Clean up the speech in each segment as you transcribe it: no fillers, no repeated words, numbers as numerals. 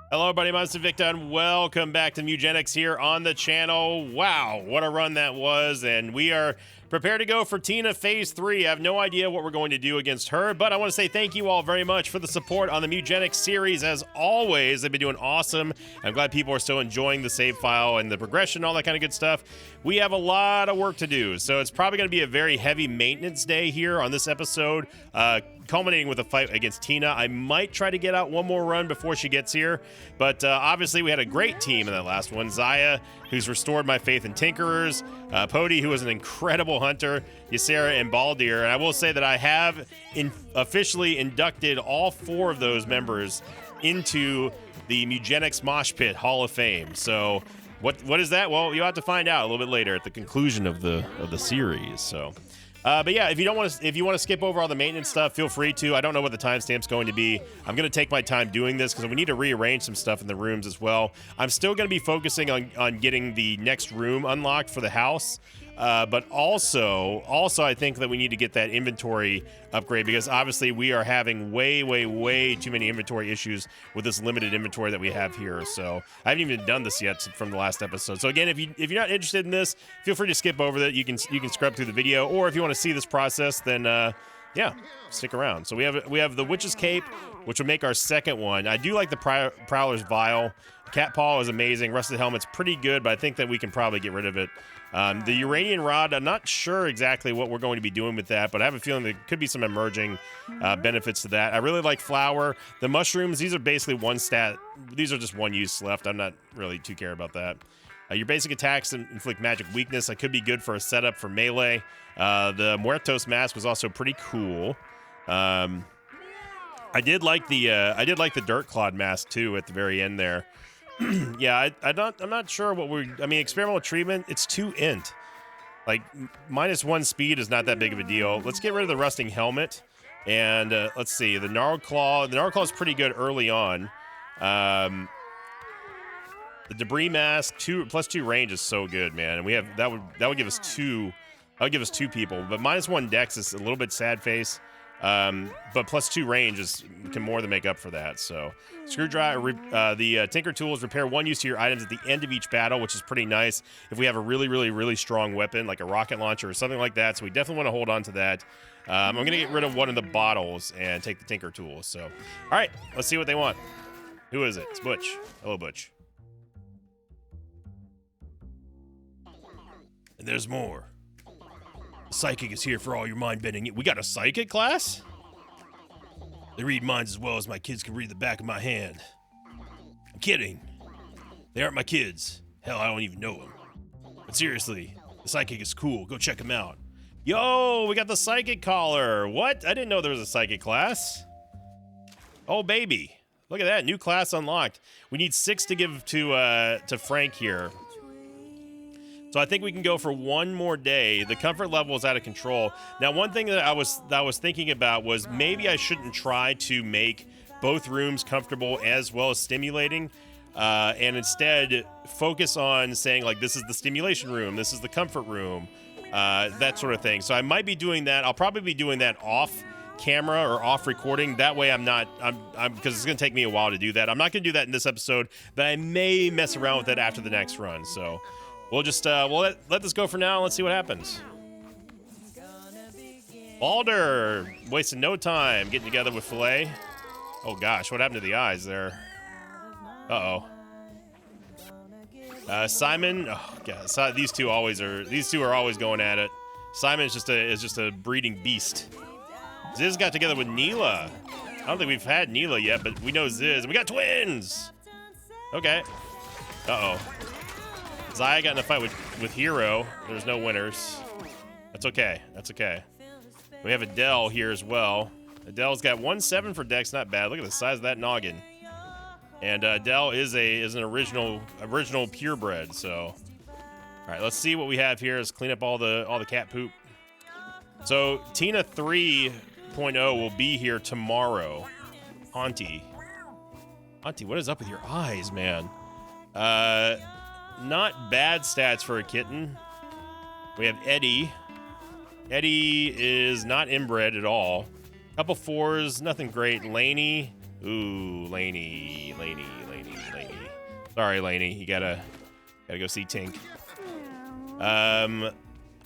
Hello, everybody. I'm Victor, and welcome back to Mugenics here on the channel. Wow, what a run that was, and we are prepared to go for Tina Phase 3. I have no idea what we're going to do against her, but I want to say thank you all very much for the support on the Mugenics series. As always, they've been doing awesome. I'm glad people are still enjoying the save file and the progression, all that kind of good stuff. We have a lot of work to do, so it's probably going to be a very heavy maintenance day here on this episode, culminating with a fight against Tina. I might try to get out one more run before she gets here, but obviously we had a great team in that last one. Zaya, who's restored my faith in Tinkerers, Pody, who was an incredible hunter, Ysera, and Baldir. And I will say that I have officially inducted all 4 of those members into the Mugenics Mosh Pit Hall of Fame. So what is that? Well, you'll have to find out a little bit later at the conclusion of the series. So but yeah, if you want to skip over all the maintenance stuff, feel free to. I don't know what the timestamp's going to be. I'm going to take my time doing this because we need to rearrange some stuff in the rooms as well. I'm still going to be focusing on getting the next room unlocked for the house. But also, I think that we need to get that inventory upgrade because obviously we are having way too many inventory issues with this limited inventory that we have here. So I haven't even done this yet from the last episode. So again, if you're not interested in this, feel free to skip over that. You can scrub through the video, or if you want to see this process, then yeah, stick around. So we have the Witch's Cape, which will make our second one. I do like the Prowler's Vial. Cat Paw is amazing. Rusted Helmet's pretty good, but I think that we can probably get rid of it. The Uranian Rod, I'm not sure exactly what we're going to be doing with that, but I have a feeling there could be some emerging benefits to that. I really like Flower. The Mushrooms, these are basically one stat. These are just one use left. I'm not really too care about that. Your basic attacks inflict magic weakness. That could be good for a setup for melee. The Muertos Mask was also pretty cool. I did like the Dirt Clod Mask too at the very end there. Yeah, I'm not sure what experimental treatment, it's 2 int. Like, -1 speed is not that big of a deal. Let's get rid of the rusting helmet. And let's see, the Gnarled Claw. The Gnarled Claw is pretty good early on. The Debris Mask, +2 range is so good, man. And we have that would give us 2. That would give us 2 people. But -1 dex is a little bit sad face. But +2 range can more than make up for that. So Screwdriver, the Tinker Tools repair 1 use to your items at the end of each battle, which is pretty nice if we have a really strong weapon like a rocket launcher or something like that. So we definitely want to hold on to that. I'm gonna get rid of one of the bottles and take the Tinker Tools. So all right, let's see what they want. Who is it? It's Butch. Hello, Butch. And there's more. The Psychic is here for all your mind bending. We got a Psychic class? They read minds as well as my kids can read the back of my hand. I'm kidding. They aren't my kids. Hell, I don't even know them. But seriously, the Psychic is cool. Go check him out. Yo, we got the Psychic collar. What? I didn't know there was a Psychic class. Oh, baby. Look at that. New class unlocked. We need 6 to give to Frank here. So I think we can go for 1 more day. The comfort level is out of control. Now, one thing that I was thinking about was maybe I shouldn't try to make both rooms comfortable as well as stimulating, and instead focus on saying, like, this is the stimulation room, this is the comfort room, that sort of thing. So I might be doing that. I'll probably be doing that off camera or off recording. That way I'm because it's going to take me a while to do that. I'm not going to do that in this episode, but I may mess around with it after the next run. So we'll just we'll let this go for now. Let's see what happens. Balder wasting no time getting together with Filet. Oh gosh, what happened to the eyes there? Uh-oh. Simon. Oh god, these two are always going at it. Simon is just a breeding beast. Ziz got together with Neela. I don't think we've had Neela yet, but we know Ziz. We got twins. Okay. Uh-oh. Zaya got in a fight with Hero. There's no winners. That's okay. That's okay. We have Adele here as well. Adele's got 1-7 for Dex. Not bad. Look at the size of that noggin. And Adele is an original purebred. So, all right. Let's see what we have here. Let's clean up all the cat poop. So Tina 3.0 will be here tomorrow. Auntie, what is up with your eyes, man? Not bad stats for a kitten. We have Eddie. Eddie is not inbred at all. Couple 4s, nothing great. Laney. Ooh, Laney. Sorry, Lainey. You gotta go see Tink.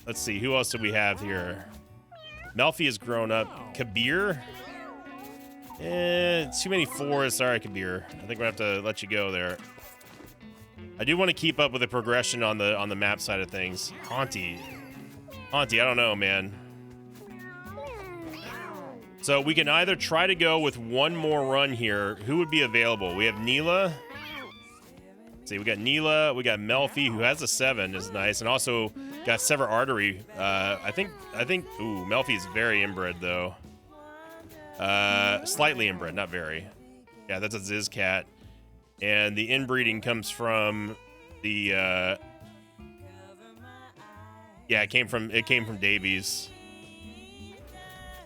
Let's see. Who else do we have here? Melfi has grown up. Kabir? Too many fours. Sorry, Kabir. I think we're gonna have to let you go there. I do want to keep up with the progression on the map side of things. Haunty, I don't know, man. So we can either try to go with one more run here. Who would be available? We have Neela. Let's see, we got Neela, we got Melfi, who has a 7, is nice, and also got Sever Artery. I think. Ooh, Melfi is very inbred though. Slightly inbred, not very. Yeah, that's a Ziz cat, and the inbreeding comes from the. Yeah, it came from Davies.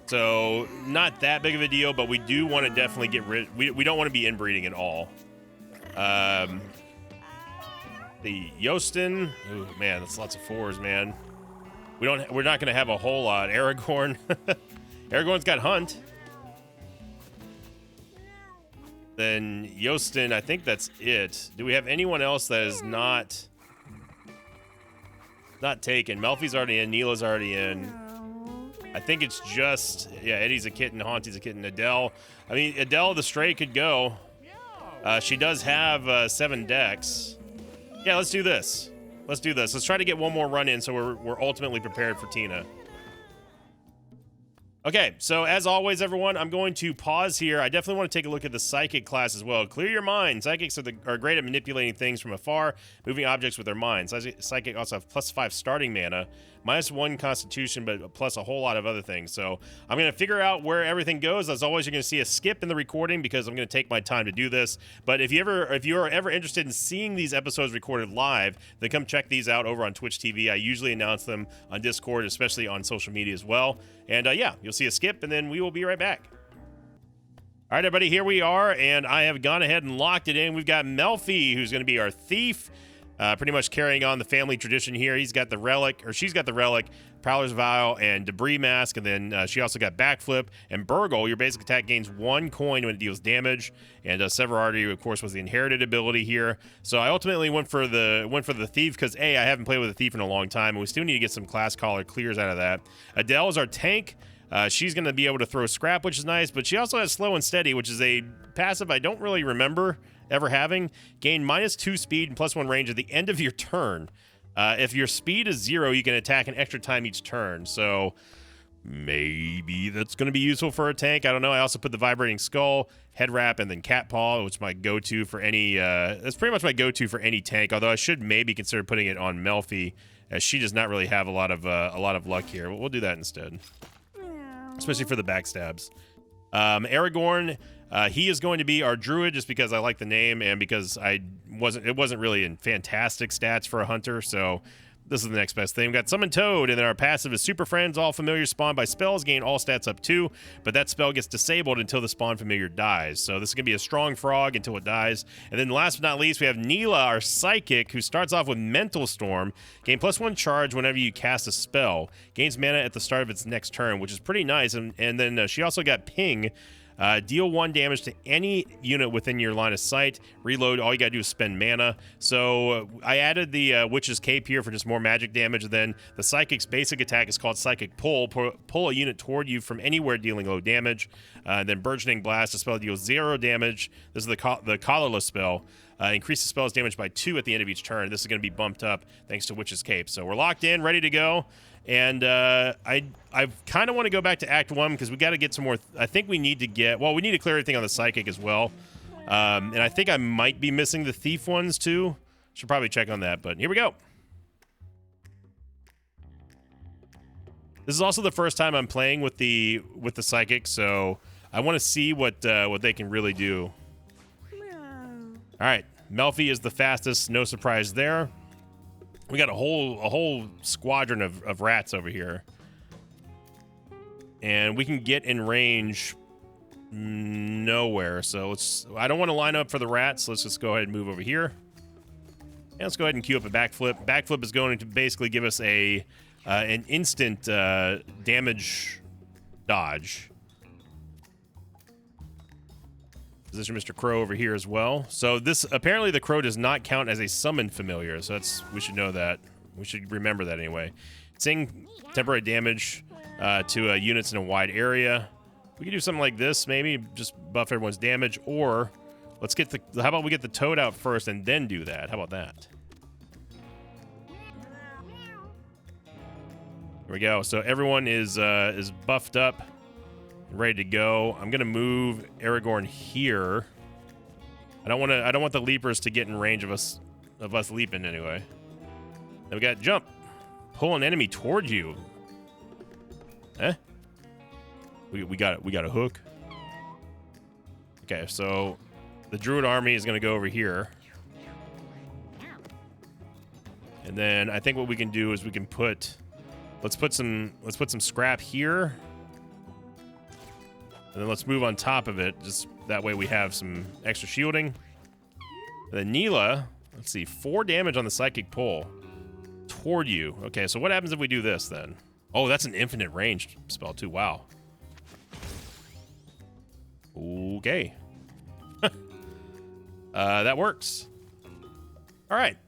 So not that big of a deal, but we do want to definitely get rid. We don't want to be inbreeding at all. The Yosten. Ooh, man, that's lots of 4s, man. We're not going to have a whole lot. Aragorn. Aragorn's got Hunt. Then Yosten, I think that's it. Do we have anyone else that is not taken? Melfi's already in. Neela's already in. I think it's just, yeah, Eddie's a kitten. Haunty's a kitten. Adele. I mean, Adele the Stray could go. She does have 7 decks. Yeah, let's do this. Let's do this. Let's try to get one more run in so we're ultimately prepared for Tina. Okay, so as always, everyone, I'm going to pause here. I definitely want to take a look at the Psychic class as well. Clear your mind. Psychics are great at manipulating things from afar, moving objects with their minds. Psychic also have +5 starting mana, -1 Constitution, but plus a whole lot of other things. So I'm going to figure out where everything goes. As always, you're going to see a skip in the recording because I'm going to take my time to do this. But if you are ever interested in seeing these episodes recorded live, then come check these out over on Twitch TV. I usually announce them on Discord, especially on social media as well. And yeah, you'll see a skip, and then we will be right back. All right, everybody, here we are, and I have gone ahead and locked it in. We've got Melfi, who's going to be our thief, pretty much carrying on the family tradition here. He's got the relic, or she's got the relic, Prowler's Vial, and Debris Mask, and then she also got Backflip and Burgle. Your basic attack gains 1 coin when it deals damage, and Sever Artery, of course, was the inherited ability here. So I ultimately went for the thief because I haven't played with a thief in a long time, and we still need to get some class collar clears out of that. Adele is our tank. She's going to be able to throw scrap, which is nice, but she also has slow and steady, which is a passive I don't really remember ever having. Gain -2 speed and +1 range at the end of your turn. If your speed is 0, you can attack an extra time each turn. So maybe that's going to be useful for a tank. I don't know. I also put the Vibrating Skull, Head Wrap, and then Cat Paw, which is my go-to for any. That's pretty much my go-to for any tank. Although I should maybe consider putting it on Melfi, as she does not really have a lot of luck here. But we'll do that instead, especially for the backstabs. Aragorn, he is going to be our druid just because I like the name and because it wasn't really in fantastic stats for a hunter, so this is the next best thing. We've got Summon Toad, and then our passive is Super Friends. All familiars spawned by spells gain all stats up 2, but that spell gets disabled until the spawn familiar dies. So this is going to be a strong frog until it dies. And then last but not least, we have Neela, our psychic, who starts off with Mental Storm. Gain +1 charge whenever you cast a spell. Gains mana at the start of its next turn, which is pretty nice. And then she also got Ping. Deal 1 damage to any unit within your line of sight. Reload, all you gotta do is spend mana. So I added the Witch's Cape here for just more magic damage. And then the Psychic's basic attack is called Psychic Pull. Pull a unit toward you from anywhere dealing low damage. Then Burgeoning Blast, a spell deals 0 damage. This is the Collarless spell. Increase the spell's damage by 2 at the end of each turn. This is going to be bumped up thanks to Witch's Cape. So we're locked in, ready to go. And I kind of want to go back to Act 1 because we got to get some more. I think we need to we need to clear everything on the Psychic as well. And I think I might be missing the Thief ones too. Should probably check on that, but here we go. This is also the first time I'm playing with the Psychic, so I want to see what they can really do. All right, Melfi is the fastest. No surprise there. We got a whole squadron of rats over here, and we can get in range nowhere. So I don't want to line up for the rats. Let's just go ahead and move over here, and let's go ahead and queue up a backflip. Backflip is going to basically give us an instant damage dodge. Position Mr. Crow over here as well. So this, apparently the Crow does not count as a summoned familiar, so we should know that. We should remember that anyway. Sing temporary damage to units in a wide area. We could do something like this, maybe just buff everyone's damage, or let's get how about we get the Toad out first and then do that? How about that? Here we go. So everyone is buffed up, ready to go. I'm gonna move Aragorn here. I don't want the leapers to get in range of us leaping anyway. Then we got jump. Pull an enemy towards you. Eh? We got a hook. Okay, so the Druid army is gonna go over here. And then I think what we can do is we can let's put some scrap here. And then let's move on top of it. Just that way we have some extra shielding. And then Neela, let's see, 4 damage on the psychic pull toward you. Okay, so what happens if we do this then? Oh, that's an infinite range spell too. Wow. Okay. That works. All right.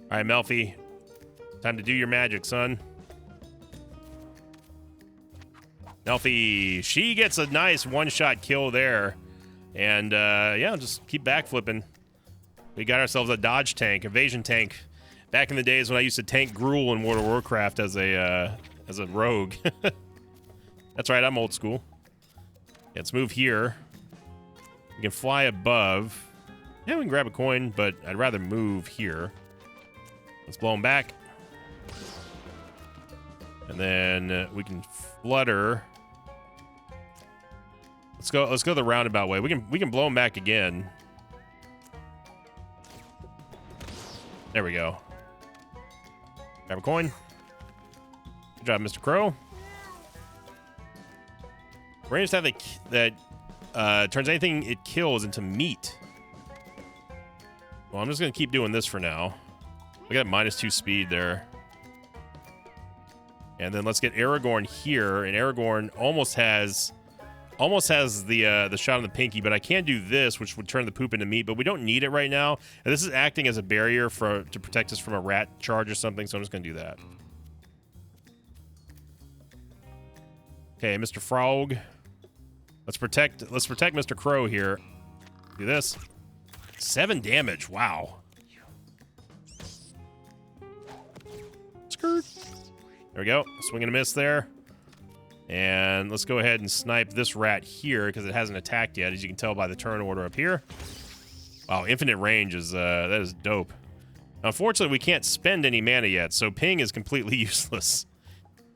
All right, Melfi. Time to do your magic, son. Melfi, she gets a nice one-shot kill there. And, yeah, just keep backflipping. We got ourselves a dodge tank, evasion tank. Back in the days when I used to tank Gruul in World of Warcraft as a rogue. That's right, I'm old school. Yeah, let's move here. We can fly above. Yeah, we can grab a coin, but I'd rather move here. Let's blow them back. And then we can flutter. Let's go the roundabout way. We can blow them back again. There we go. Grab a coin. Good job, Mr. Crow. Ranged have that turns anything it kills into meat. Well, I'm just gonna keep doing this for now. We got -2 speed there. And then let's get Aragorn here, and Aragorn almost has the shot on the pinky, but I can do this, which would turn the poop into meat, but we don't need it right now. And this is acting as a barrier to protect us from a rat charge or something, so I'm just gonna do that. Okay, Mr. Frog. Let's protect Mr. Crow here. Do this. 7 damage. Wow. Skirt. There we go. Swing and a miss there. And let's go ahead and snipe this rat here because it hasn't attacked yet, as you can tell by the turn order up here. Wow, infinite range is that is dope. Unfortunately, we can't spend any mana yet, so ping is completely useless.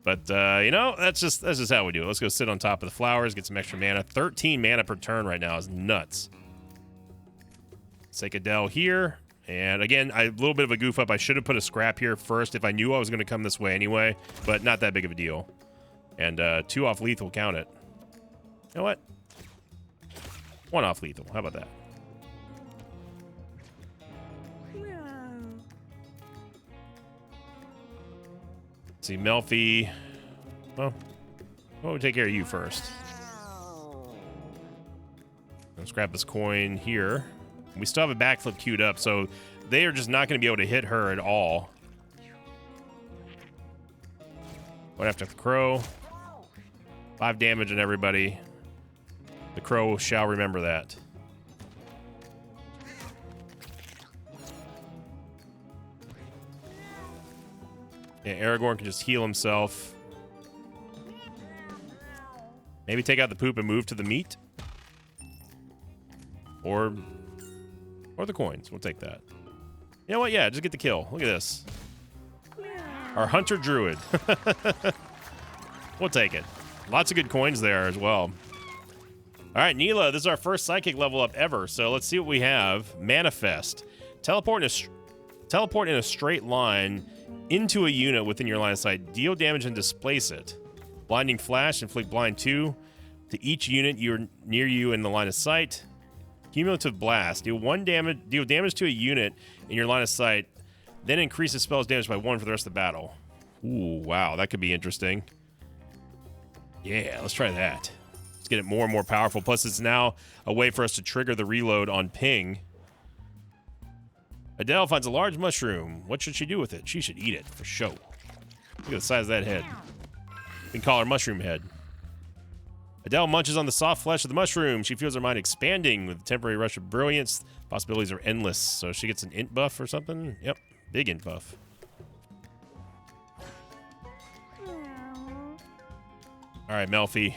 But you know, that's just how we do it. Let's go sit on top of the flowers, get some extra mana. 13 mana per turn right now is nuts. Take a Dell here. And again, a little bit of a goof up. I should have put a scrap here first if I knew I was going to come this way anyway, but not that big of a deal. And 2 off lethal, count it. You know what? 1 off lethal. How about that? Let's see, Melfi. Well, we'll take care of you first. Let's grab this coin here. We still have a backflip queued up, so they are just not going to be able to hit her at all. Right after the Crow. 5 damage on everybody. The Crow shall remember that. Yeah, Aragorn can just heal himself. Maybe take out the poop and move to the meat. Or the coins. We'll take that. You know what? Yeah, just get the kill. Look at this. Our Hunter Druid. We'll take it. Lots of good coins there as well. All right, Neela, this is our first psychic level up ever, so let's see what we have. Manifest. Teleport in a straight line into a unit within your line of sight. Deal damage and displace it. Blinding Flash, inflict blind 2 to each unit near you in the line of sight. Cumulative Blast. Deal damage to a unit in your line of sight, then increase the spell's damage by 1 for the rest of the battle. Ooh, wow, that could be interesting. Yeah, let's try that. Let's get it more and more powerful. Plus, it's now a way for us to trigger the reload on ping. Adele finds a large mushroom. What should she do with it? She should eat it, for sure. Look at the size of that head. We can call her Mushroom Head. Adele munches on the soft flesh of the mushroom. She feels her mind expanding with a temporary rush of brilliance. Possibilities are endless. So she gets an int buff or something? Yep, big int buff. All right, Melfi.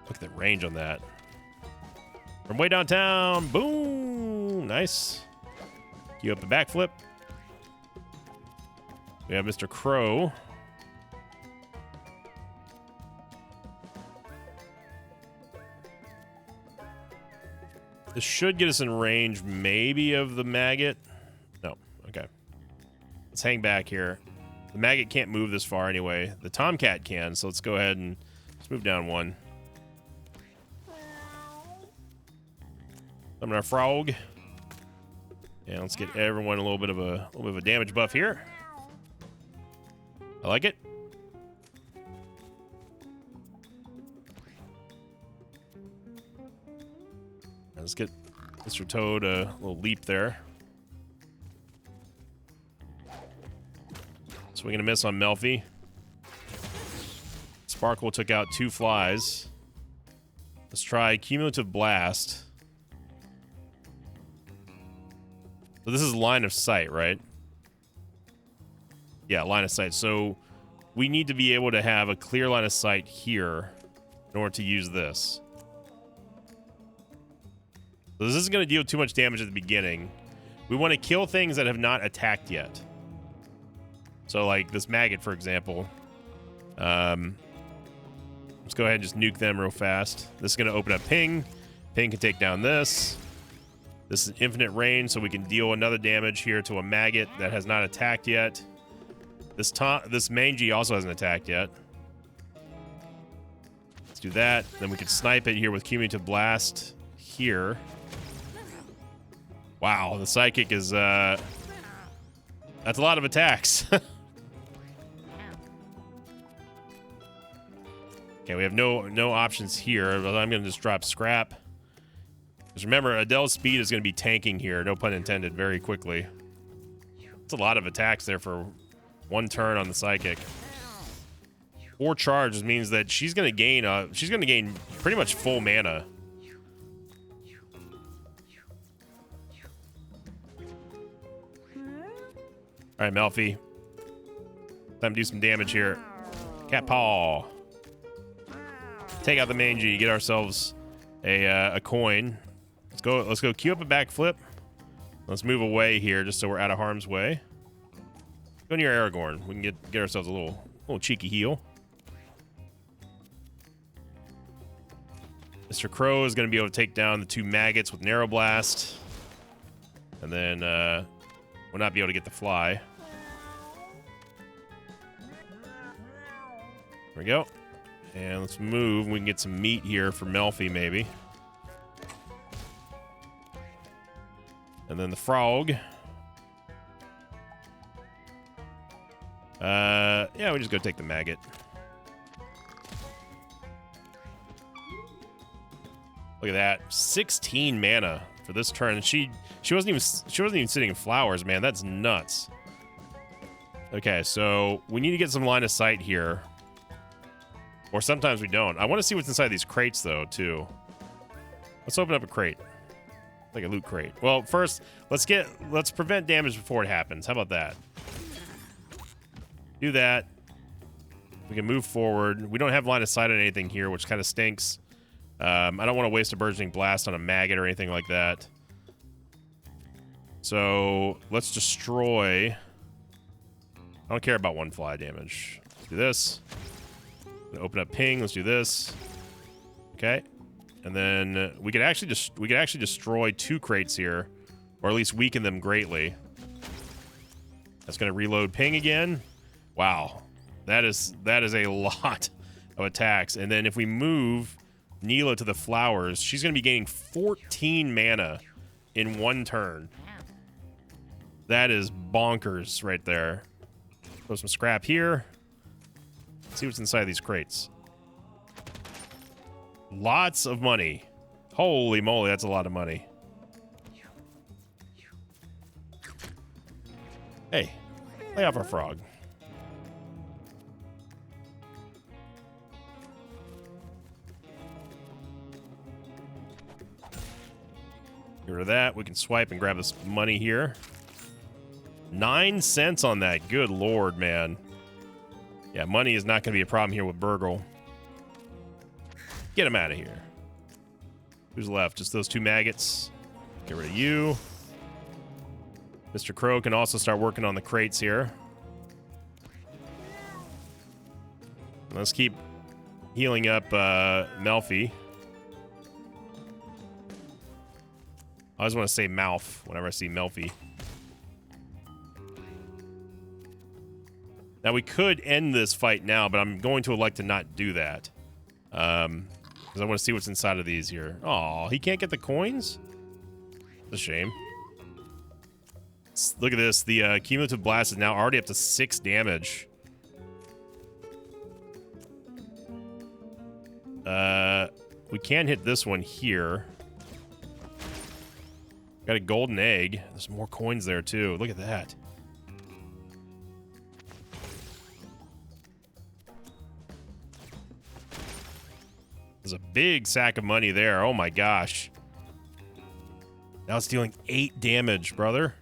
Look at the range on that. From way downtown. Boom. Nice. Cue up a backflip. We have Mr. Crow. This should get us in range, maybe, of the maggot. No. Okay. Let's hang back here. The maggot can't move this far anyway. The tomcat can, so let's go ahead and let's move down one. Summon our frog. And let's get everyone a little bit of a damage buff here. I like it. Let's get Mr. Toad a little leap there. Swing and a miss on Melfi. Sparkle took out 2 flies. Let's try Cumulative Blast. So this is line of sight, right? Yeah, line of sight. So we need to be able to have a clear line of sight here in order to use this. So this isn't going to deal too much damage at the beginning. We want to kill things that have not attacked yet. So like this maggot, for example. Let's go ahead and just nuke them real fast. This is going to open up Ping. Ping can take down this. This is infinite range, so we can deal another damage here to a maggot that has not attacked yet. This mangy also hasn't attacked yet. Let's do that. Then we can snipe it here with Cumulative Blast here. Wow, the psychic is that's a lot of attacks. Okay, we have no options here, but I'm gonna just drop scrap. Just remember, Adele's speed is gonna be tanking here, no pun intended, very quickly. It's a lot of attacks there for one turn on the psychic. 4 charges means that she's gonna gain pretty much full mana. All right, Melfi. Time to do some damage here. Cat paw. Take out the mangy. Get ourselves a coin. Let's go. Queue up a backflip. Let's move away here, just so we're out of harm's way. Go near Aragorn. We can get ourselves a little cheeky heal. Mr. Crow is going to be able to take down the 2 maggots with Narrow Blast, and then we'll not be able to get the fly. There we go. And let's move. We can get some meat here for Melfi, maybe. And then the frog. Yeah, we just go take the maggot. Look at that. 16 mana for this turn. She wasn't even sitting in flowers, man. That's nuts. Okay, so we need to get some line of sight here. Or sometimes we don't. I want to see what's inside these crates, though, too. Let's open up a crate. Like a loot crate. Well, first, let's prevent damage before it happens. How about that? Do that. We can move forward. We don't have line of sight on anything here, which kind of stinks. I don't want to waste a burgeoning blast on a maggot or anything like that. So let's destroy. I don't care about 1 fly damage. Let's do this. Open up Ping. Let's do this. Okay, and then we could actually destroy 2 crates here, or at least weaken them greatly. That's going to reload Ping again. Wow, that is a lot of attacks. And then if we move Neela to the flowers, she's going to be gaining 14 mana in 1 turn. That is bonkers right there. Throw some scrap here. See what's inside these crates. Lots of money. Holy moly, that's a lot of money. Hey, lay off our frog. Get rid of that. We can swipe and grab this money here. 9 cents on that. Good lord, man. Yeah, money is not going to be a problem here with Burgle. Get him out of here. Who's left? Just those two maggots. Get rid of you. Mr. Crow can also start working on the crates here. Let's keep healing up Melfi. I always want to say mouth whenever I see Melfi. Now, we could end this fight now, but I'm going to elect to not do that. Because I want to see what's inside of these here. Oh, he can't get the coins? It's a shame. Look at this. The cumulative blast is now already up to 6 damage. We can hit this one here. Got a golden egg. There's more coins there, too. Look at that. There's a big sack of money there. Oh, my gosh. Now it's dealing 8 damage, brother.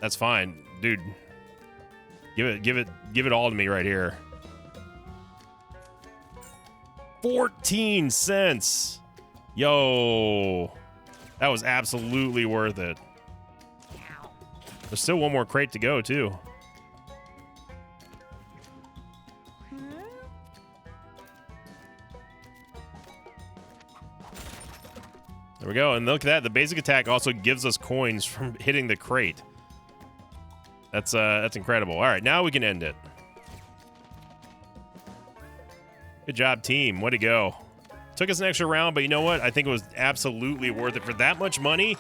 That's fine, dude. Give it all to me right here. 14 cents. Yo, that was absolutely worth it. There's still one more crate to go, too. There we go. And look at that. The basic attack also gives us coins from hitting the crate. That's incredible. All right, now we can end it. Good job, team. Way to go. Took us an extra round, but you know what? I think it was absolutely worth it for that much money.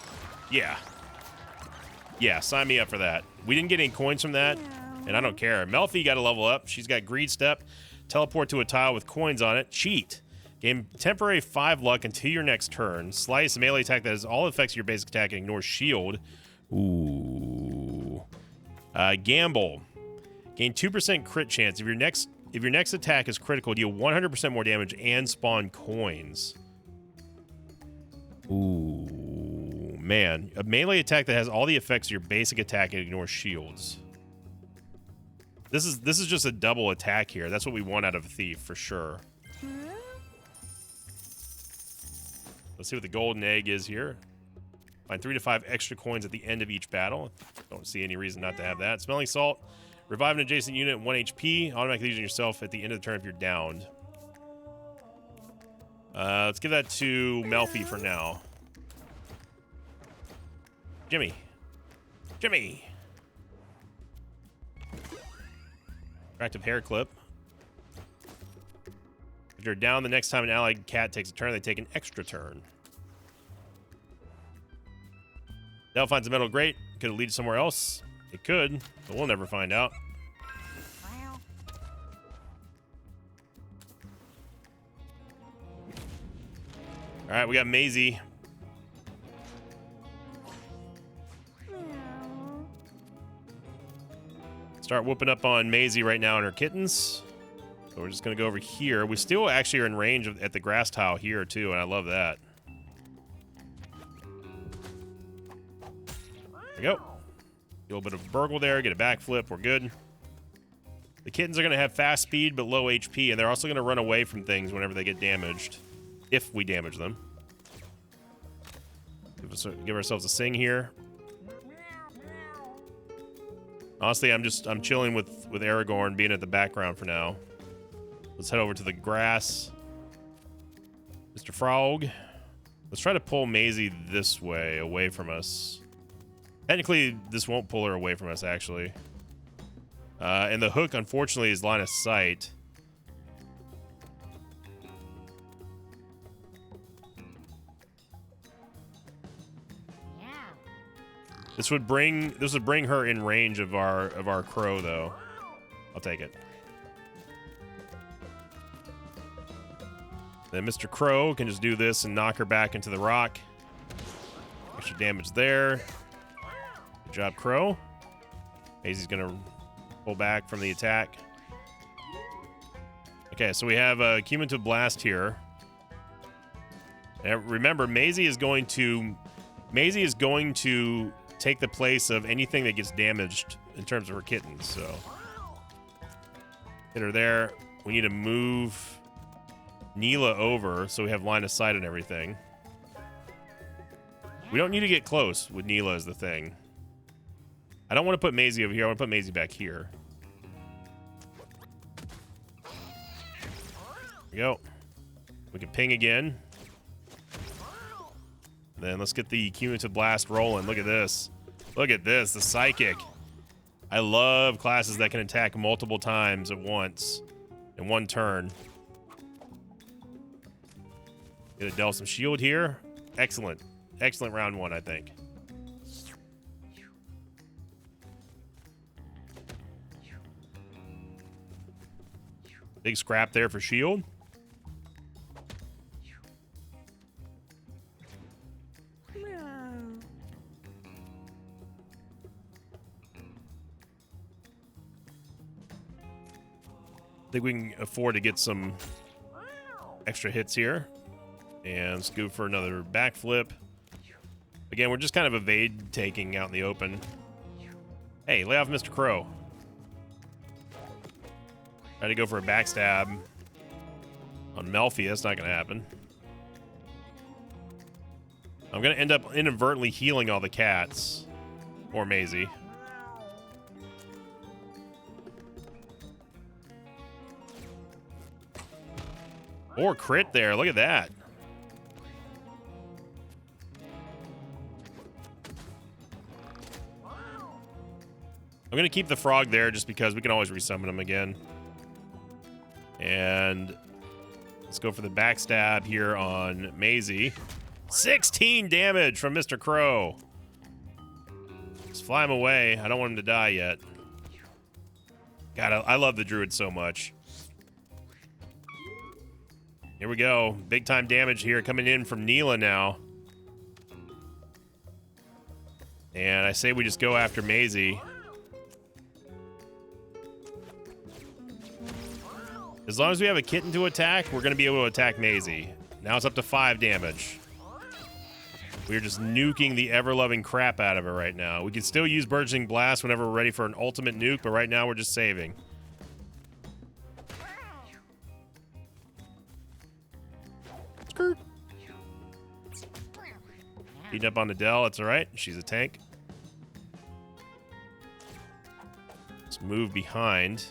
Yeah. Yeah, sign me up for that. We didn't get any coins from that, and I don't care. Melfi got to level up. She's got Greed Step. Teleport to a tile with coins on it. Cheat. Gain temporary 5 luck until your next turn. Slice, a melee attack that has all effects of your basic attack and ignores shield. Ooh. Gamble. Gain 2% crit chance. If your next attack is critical, deal 100% more damage and spawn coins. Ooh, man. A melee attack that has all the effects of your basic attack and ignores shields. This is just a double attack here. That's what we want out of a thief for sure. Let's see what the golden egg is here. Find 3 to 5 extra coins at the end of each battle. Don't see any reason not to have that. Smelling Salt. Revive an adjacent unit at 1 HP. Automatically using yourself at the end of the turn if you're downed. Let's give that to Melfi for now. Jimmy. Jimmy. Attractive hair clip. If you're down the next time an allied cat takes a turn, they take an extra turn. Dell finds a metal grate. Could it lead somewhere else? It could, but we'll never find out. All right, we got Maisie. Start whooping up on Maisie right now and her kittens. So we're just going to go over here. We still actually are in range at the grass tile here, too, and I love that. There we go. A little bit of burgle there, get a backflip, we're good. The kittens are going to have fast speed but low HP, and they're also going to run away from things whenever they get damaged, if we damage them. Give ourselves a sing here. Honestly, I'm chilling with Aragorn being at the background for now. Let's head over to the grass. Mr. Frog. Let's try to pull Maisie this way, away from us. Technically, this won't pull her away from us, actually. And the hook, unfortunately, is line of sight. This would bring her in range of our crow, though. I'll take it. Then Mr. Crow can just do this and knock her back into the rock. Extra damage there. Good job, Crow. Maisie's gonna pull back from the attack. Okay, so we have a cumulative blast here. And remember, Maisie is going to take the place of anything that gets damaged in terms of her kittens. So hit her there. We need to move Neela over so we have line of sight on everything. We don't need to get close with Neela is the thing. I don't want to put Maisie over here. I want to put Maisie back here. There we go. We can ping again. Then let's get the cumulative blast rolling. Look at this. Look at this, the psychic. I love classes that can attack multiple times at once in one turn. Gonna deal some shield here. Excellent. Excellent round one, I think. Big scrap there for shield. I think we can afford to get some extra hits here. And scoop for another backflip. Again, we're just kind of evade taking out in the open. Hey, lay off Mr. Crow. Try to go for a backstab on Melfi. That's not going to happen. I'm going to end up inadvertently healing all the cats. Or Maisie. Or crit there. Look at that. I'm going to keep the frog there just because we can always resummon him again. And let's go for the backstab here on Maisie. 16 damage from Mr. Crow. Let's fly him away. I don't want him to die yet. God, I love the druid so much. Here we go. Big time damage here coming in from Neela now. And I say we just go after Maisie. As long as we have a kitten to attack, we're going to be able to attack Maisie. Now it's up to 5 damage. We're just nuking the ever-loving crap out of her right now. We can still use Burgeoning Blast whenever we're ready for an ultimate nuke, but right now we're just saving. Skirt. Beating up on Adele, it's alright. She's a tank. Let's move behind.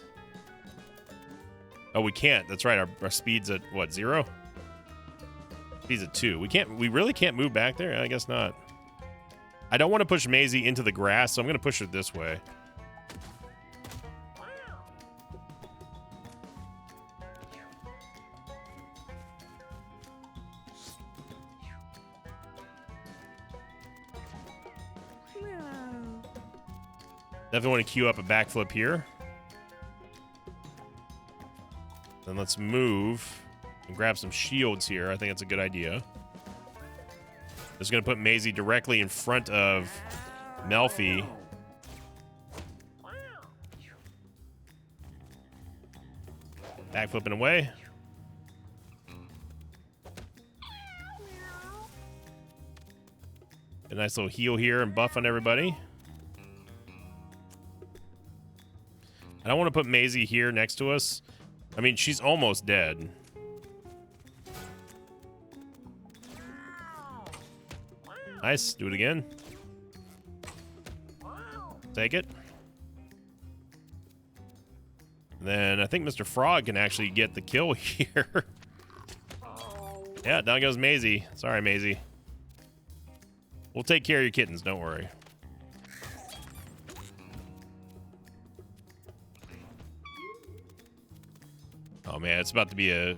Oh, we can't. That's right. Our speed's at, what, 0? Speed's at 2. We really can't move back there? I guess not. I don't want to push Maisie into the grass, so I'm going to push her this way. Definitely want to queue up a backflip here. Then let's move and grab some shields here. I think that's a good idea. Just going to put Maisie directly in front of Melfi. Backflipping away. A nice little heal here and buff on everybody. I don't want to put Maisie here next to us. I mean, she's almost dead. Nice. Do it again. Take it. Then I think Mr. Frog can actually get the kill here. Yeah, down goes Maisie. Sorry, Maisie. We'll take care of your kittens. Don't worry. Oh man, it's about to be a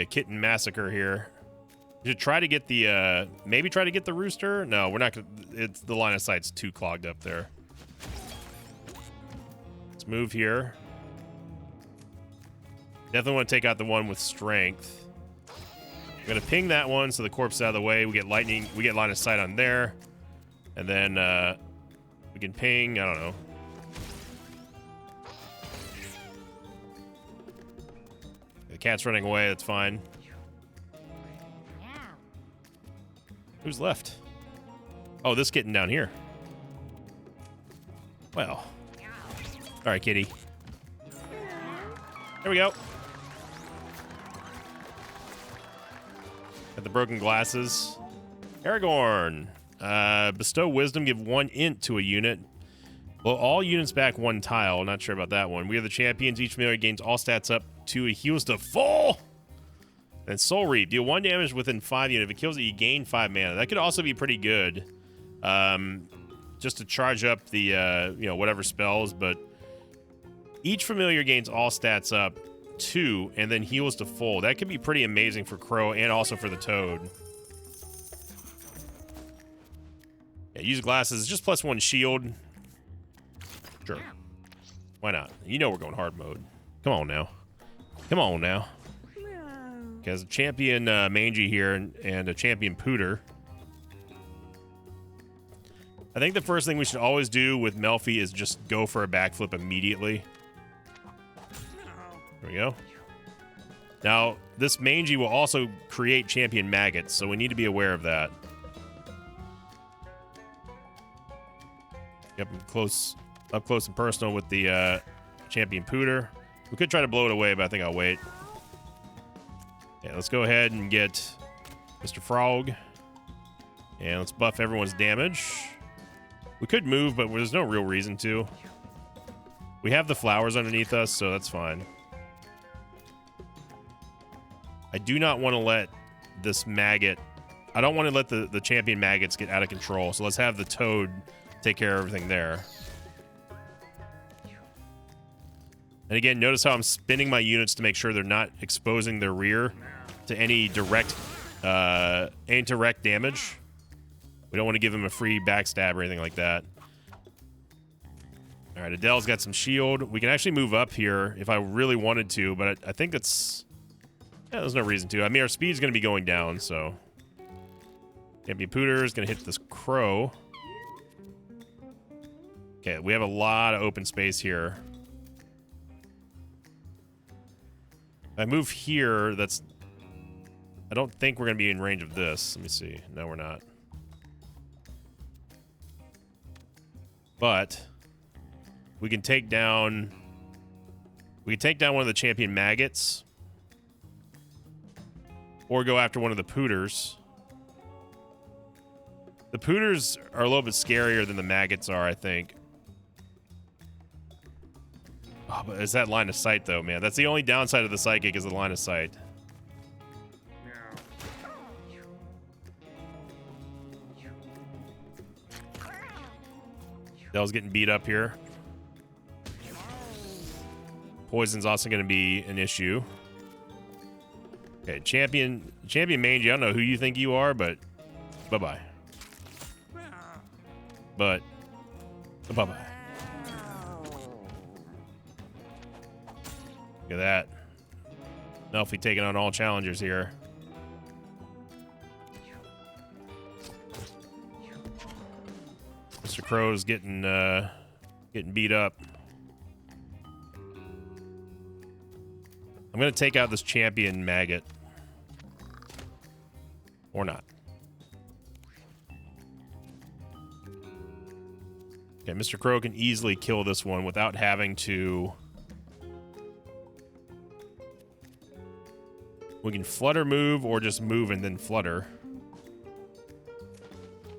kitten massacre here. We should try to get the, maybe try to get the rooster. No, we're not gonna, it's the line of sight's too clogged up there. Let's move here. Definitely want to take out the one with strength. I'm gonna ping that one so the corpse is out of the way. We get lightning, we get line of sight on there. And then, we can ping, I don't know. The cat's running away, that's fine. Who's left? Oh, this kitten down here. Well. All right, kitty. There we go. Got the broken glasses. Aragorn. Bestow wisdom, give 1 int to a unit. Well, all units back 1 tile. Not sure about that one. We are the champions. Each familiar gains all stats up to it heals to full. And Soul Reap. Deal 1 damage within 5 units. If it kills it, you gain 5 mana. That could also be pretty good. Just to charge up the, you know, whatever spells. But each familiar gains all stats up 2 and then heals to full. That could be pretty amazing for Crow and also for the Toad. Yeah, use glasses. Just +1 shield. Sure. Why not? You know we're going hard mode. Come on now. Come on now. Because a champion Mangy here and a champion Pooter. I think the first thing we should always do with Melfi is just go for a backflip immediately. There we go. Now, this Mangy will also create champion maggots, so we need to be aware of that. Yep, up close and personal with the champion Pooter. We could try to blow it away, but I think I'll wait. Yeah, let's go ahead and get Mr. Frog. And let's buff everyone's damage. We could move, but there's no real reason to. We have the flowers underneath us, so that's fine. I do not want to let this maggot... I don't want to let the champion maggots get out of control, so let's have the Toad take care of everything there. And again, notice how I'm spinning my units to make sure they're not exposing their rear to any direct damage. We don't want to give them a free backstab or anything like that. All right, Adele's got some shield. We can actually move up here if I really wanted to, but I think that's... Yeah, there's no reason to. I mean, our speed's going to be going down, so... Champion Pooter is going to hit this Crow. Okay, we have a lot of open space here. If I move here, that's... I don't think we're going to be in range of this. Let me see. No, we're not. But we can take down... We can take down one of the champion maggots. Or go after one of the Pooters. The Pooters are a little bit scarier than the maggots are, I think. Oh, but it's that line of sight, though, man. That's the only downside of the Psychic is the line of sight. Dell's getting beat up here. Poison's also going to be an issue. Okay, champion Mangy, I don't know who you think you are, but bye-bye. But bye-bye. Look at that. Melfi taking on all challengers here. Mr. Crow's getting beat up. I'm gonna take out this champion maggot. Or not. Okay, Mr. Crow can easily kill this one without having to... We can flutter move or just move and then flutter.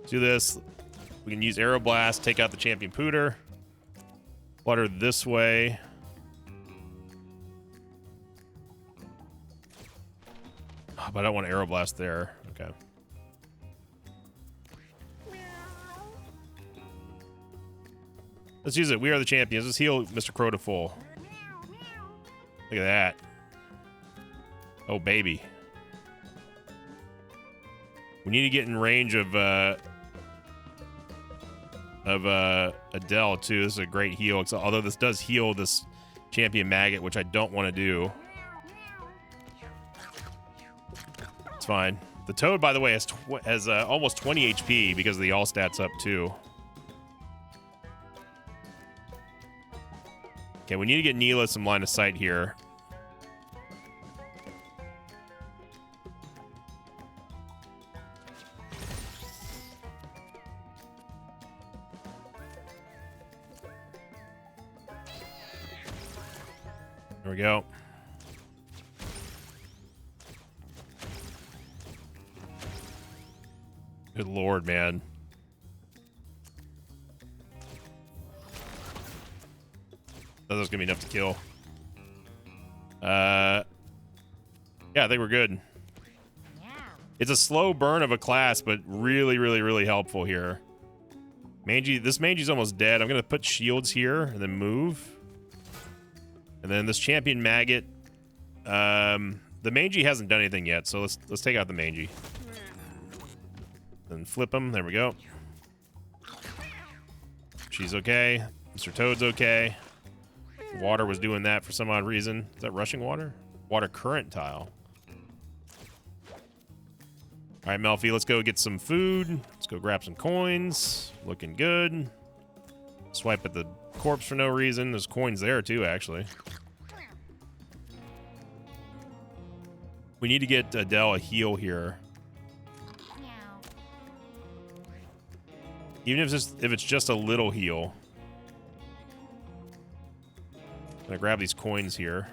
Do this. We can use Aeroblast, take out the champion Pooter. Flutter this way. Oh, but I don't want Aeroblast there. Okay. Let's use it. We are the champions. Let's heal Mr. Crow to full. Look at that. Oh, baby. We need to get in range of Adele too. This is a great heal. Although this does heal this champion maggot, which I don't want to do. It's fine. The Toad, by the way, has almost 20 HP because of the all stats up too. Okay, we need to get Neela some line of sight here. There we go. Good lord, man. That's gonna be enough to kill. Yeah, I think we're good. It's a slow burn of a class, but really, really, really helpful here. This Mangy's almost dead. I'm gonna put shields here and then move. And then this champion maggot. The Mangy hasn't done anything yet, so let's take out the Mangy. Then flip him. There we go. She's okay. Mr. Toad's okay. Water was doing that for some odd reason. Is that rushing water? Water current tile. All right, Melfi, let's go get some food. Let's go grab some coins. Looking good. Swipe at the corpse for no reason. There's coins there too, actually. We need to get Adele a heal here. Even if it's just a little heal. I'm gonna grab these coins here.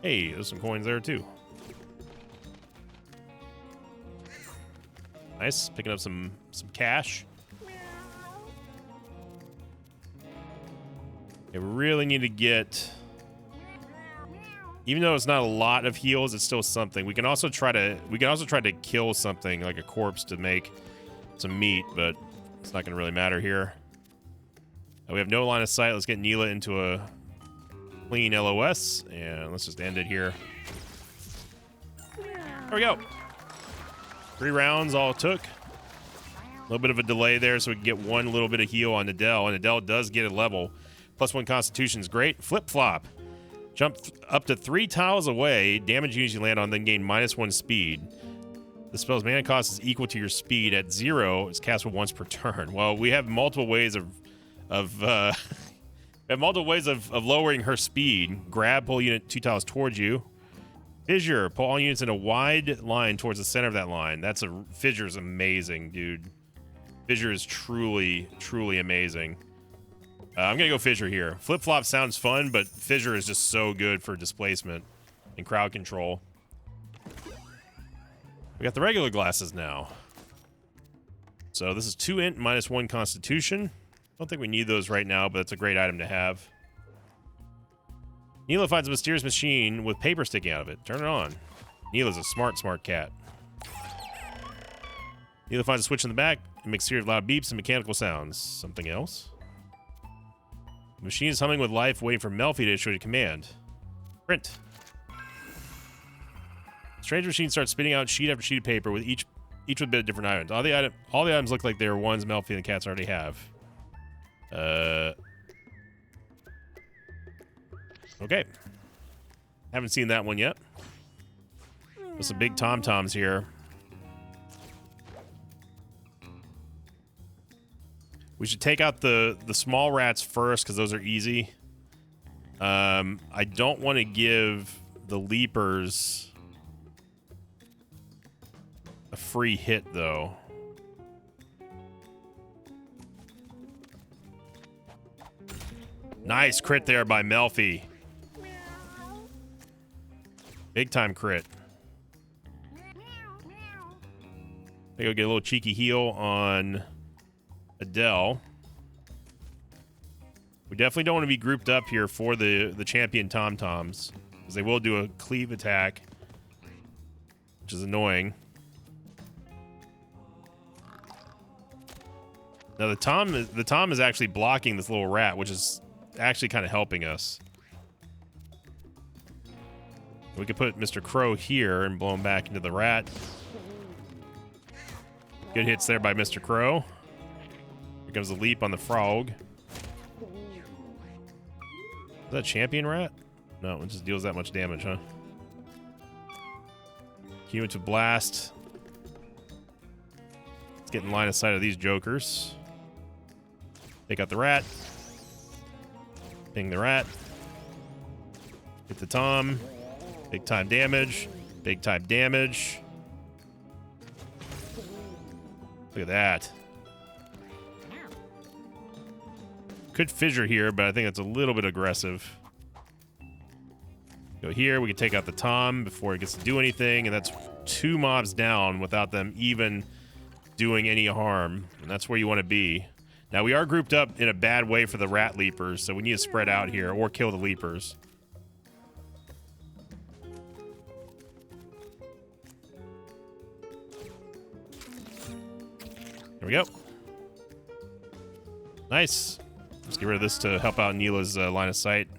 Hey, there's some coins there too. Nice, picking up some cash. Okay, we really need to get. Even though it's not a lot of heals, it's still something. We can also try to kill something like a corpse to make some meat, but it's not gonna really matter here. We have no line of sight. Let's get Neela into a clean LOS, and let's just end it here. There we go. 3 rounds all it took. A little bit of a delay there, so we can get one little bit of heal on Adele, and Adele does get a level. +1 Constitution is great. Flip-flop. Jump up to 3 tiles away. Damage units you land on, then gain -1 speed. The spell's mana cost is equal to your speed. At 0, it's cast once per turn. Well, we have multiple ways of lowering her speed. Grab, pull unit 2 tiles towards you. Fissure, pull all units in a wide line towards the center of that line. Fissure is amazing, dude. Fissure is truly, truly amazing. I'm gonna go Fissure here. Flip-flop sounds fun, but Fissure is just so good for displacement and crowd control. We got the regular glasses now. So this is 2 int, -1 Constitution. I don't think we need those right now, but it's a great item to have. Neela finds a mysterious machine with paper sticking out of it. Turn it on. Neela's a smart cat. Neela finds a switch in the back and makes a series of loud beeps and mechanical sounds. Something else? The machine is humming with life, waiting for Melfi to issue a command. Print. Strange machine starts spitting out sheet after sheet of paper with each with a bit of different items. All the items look like they're ones Melfi and the cats already have. Okay. Haven't seen that one yet. With some big tom-toms here. We should take out the small rats first because those are easy. I don't want to give the leapers a free hit, though. Nice crit there by Melfi. Big time crit. Maybe go get a little cheeky heal on Adele. We definitely don't want to be grouped up here for the champion tom-toms, because they will do a cleave attack, which is annoying. Now the tom is actually blocking this little rat, which is actually kind of helping us. We could put Mr. Crow here and blow him back into the rat. Good hits there by Mr. Crow. Here comes the leap on the frog. Is that champion rat? No, it just deals that much damage, huh? Cue into blast. Let's get in line of sight of these jokers. Take out the rat. Ping the rat. Hit the Tom. Big time damage. Big time damage. Look at that. Could fissure here, but I think that's a little bit aggressive. Go here. We can take out the Tom before it gets to do anything, and that's 2 mobs down without them even doing any harm. And that's where you want to be. Now, we are grouped up in a bad way for the rat leapers, so we need to spread out here or kill the leapers. There we go. Nice. Let's get rid of this to help out Neela's line of sight.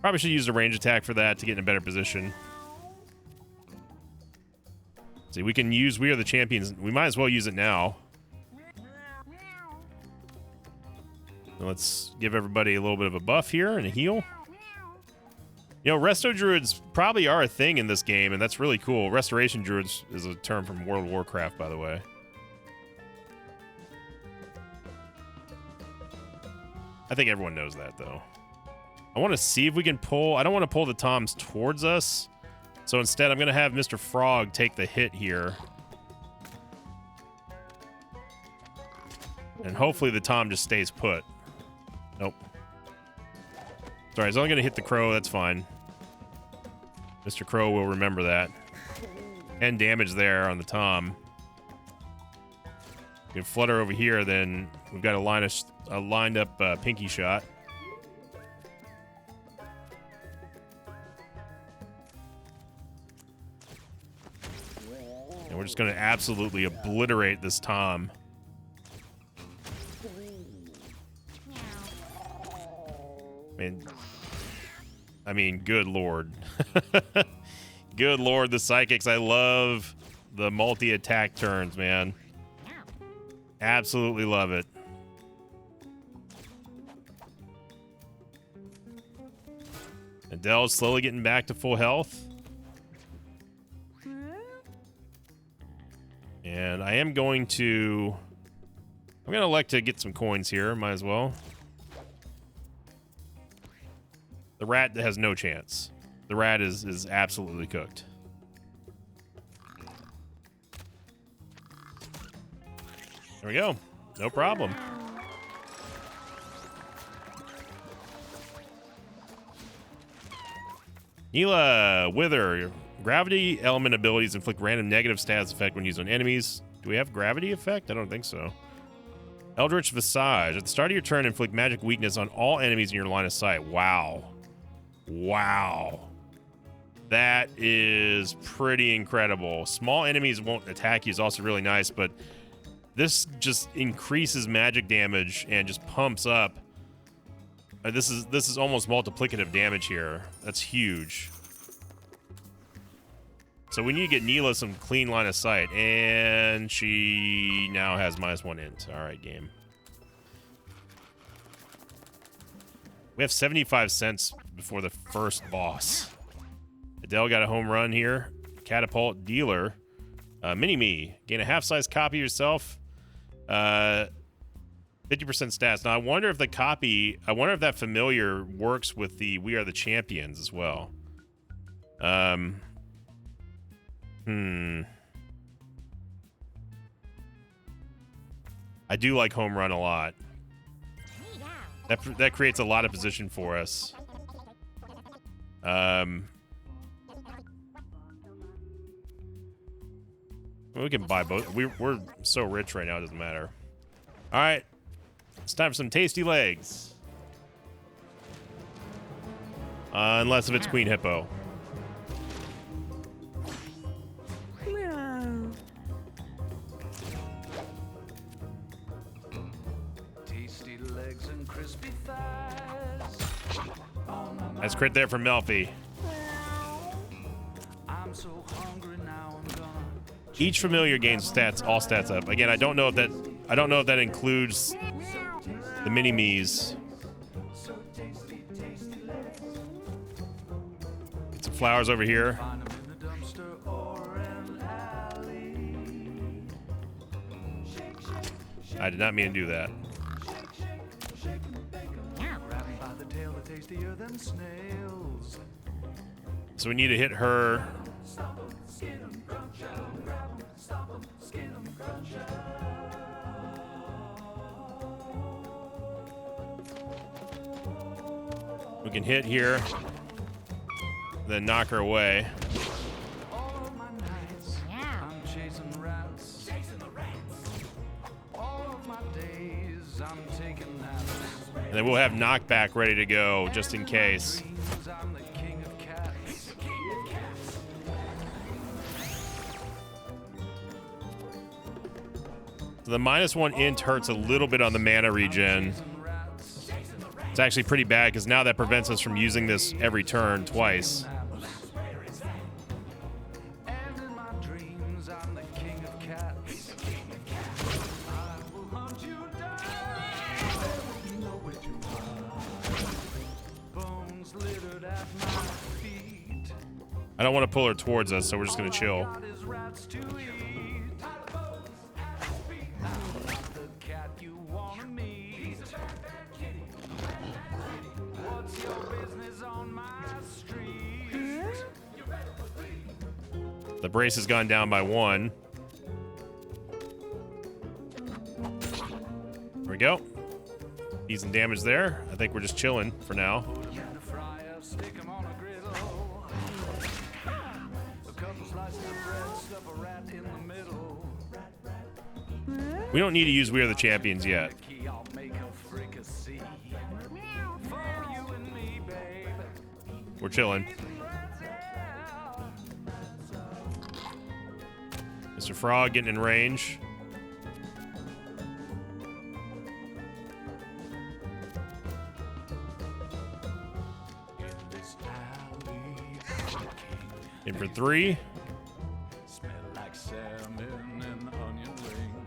Probably should use a range attack for that to get in a better position. See, we can use We Are the Champions. We might as well use it now. Let's give everybody a little bit of a buff here and a heal. You know, Resto Druids probably are a thing in this game, and that's really cool. Restoration Druids is a term from World of Warcraft, by the way. I think everyone knows that, though. I want to see if we can pull... I don't want to pull the Toms towards us. So instead, I'm going to have Mr. Frog take the hit here. And hopefully the Tom just stays put. Nope. Sorry, he's only going to hit the Crow. That's fine. Mr. Crow will remember that. 10 damage there on the Tom. We can flutter over here, then we've got a lined up pinky shot. And we're just going to absolutely obliterate this Tom. I mean, good lord. Good lord, the psychics. I love the multi-attack turns, man. Absolutely love it. Adele's slowly getting back to full health. And I am going to... I'm going to elect to get some coins here. Might as well. The rat has no chance. The rat is absolutely cooked. There we go. No problem. Neela, Wither. Gravity element abilities inflict random negative status effect when used on enemies. Do we have gravity effect? I don't think so. Eldritch Visage. At the start of your turn, inflict magic weakness on all enemies in your line of sight. Wow. Wow. That is pretty incredible. Small enemies won't attack you is also really nice, but this just increases magic damage and just pumps up. This is almost multiplicative damage here. That's huge. So we need to get Neela some clean line of sight, and she now has -1 int. All right, game. We have 75 cents before the first boss. Adele got a home run here. Catapult Dealer. Mini-Me. Gain a half-size copy yourself. 50% stats. Now, I wonder if that familiar works with the We Are the Champions as well. I do like Home Run a lot. That creates a lot of position for us. We can buy both. We're so rich right now, it doesn't matter. All right. It's time for some tasty legs. Unless if it's Queen Hippo. Tasty crispy thighs. That's crit there from Melfi. Each familiar gains stats, all stats up. Again, I don't know if that includes the mini-me's. Get some flowers over here. I did not mean to do that. So we need to hit her. We can hit here, then knock her away. And then we'll have knockback ready to go just in case. So the -1 int hurts a little bit on the mana regen. It's actually pretty bad because now that prevents us from using this every turn twice. I don't want to pull her towards us, so we're just going to chill. The brace has gone down by 1. There we go. Easing damage there. I think we're just chilling for now. We don't need to use We Are the Champions yet. We're chilling. Mr. Frog getting in range. In for 3.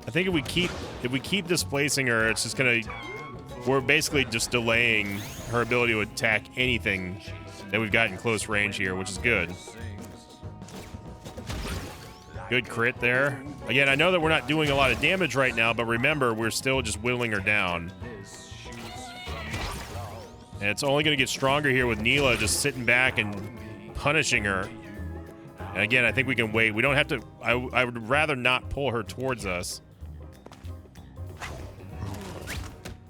I think if we keep displacing her, it's just gonna, we're basically just delaying her ability to attack anything that we've got in close range here, which is good. Good crit there. Again, I know that we're not doing a lot of damage right now, but remember, we're still just whittling her down. And it's only gonna get stronger here with Neela just sitting back and punishing her. And again, I think we can wait. We don't have to, I would rather not pull her towards us.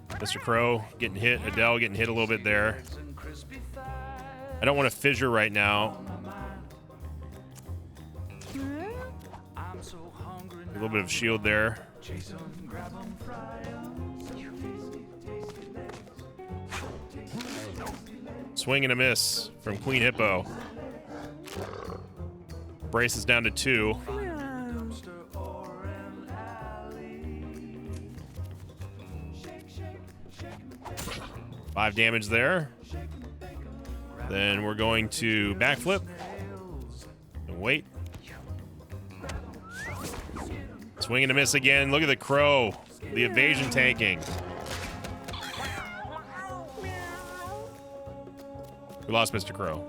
Mr. Crow getting hit, Adele getting hit a little bit there. I don't want to fissure right now. A little bit of shield there. Swing and a miss from Queen Hippo. Brace is down to 2. 5 damage there. Then we're going to backflip and wait. Swing and a miss again. Look at the Crow. The evasion tanking. We lost Mr. Crow.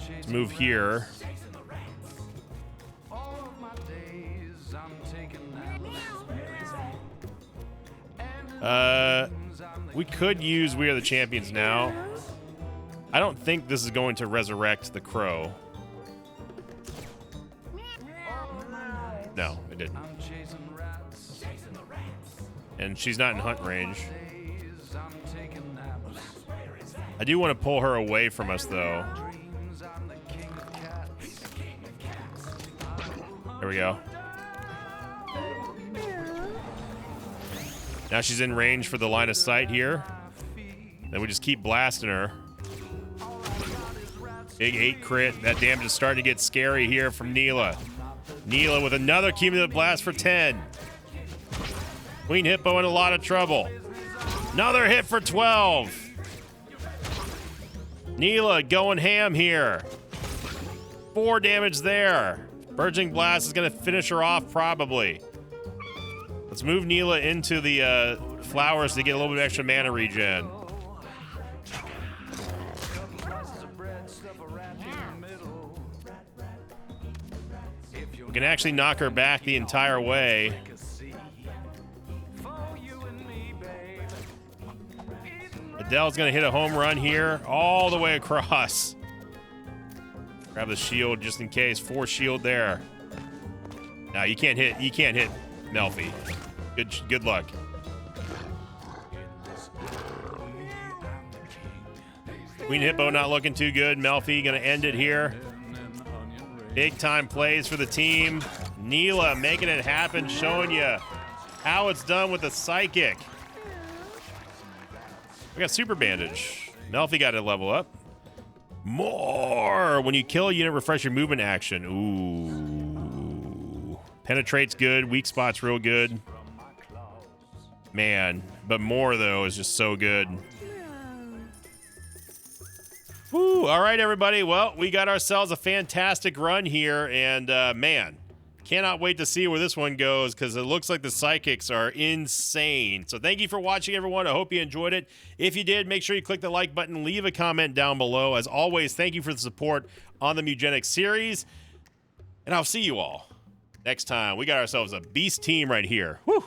Let's move here. We could use We Are the Champions now. I don't think this is going to resurrect the Crow. No, it didn't. And she's not in hunt range. I do want to pull her away from us, though. There we go. Now she's in range for the line of sight here. Then we just keep blasting her. Big 8 crit. That damage is starting to get scary here from Neela. Neela with another cumulative blast for 10. Queen Hippo in a lot of trouble. Another hit for 12. Neela going ham here. 4 damage there. Burgeoning Blast is going to finish her off probably. Let's move Neela into the flowers to get a little bit of extra mana regen. We can actually knock her back the entire way. Adele's gonna hit a home run here all the way across. Grab the shield just in case. 4 shield there. No, you can't hit Melfi. Good luck. Queen Hippo not looking too good. Melfi gonna end it here. Big time plays for the team. Neela making it happen, showing you how it's done with the Psychic. We got Super Bandage. Melfi got to level up. More! When you kill a unit, refresh your movement action. Ooh. Penetrate's good. Weak spot's real good. Man, but more, though, is just so good. Woo! All right, everybody. Well, we got ourselves a fantastic run here, and man, cannot wait to see where this one goes because it looks like the Psychics are insane. So thank you for watching, everyone. I hope you enjoyed it. If you did, make sure you click the like button, leave a comment down below. As always, thank you for the support on the Mugenics series, and I'll see you all next time. We got ourselves a beast team right here. Woo!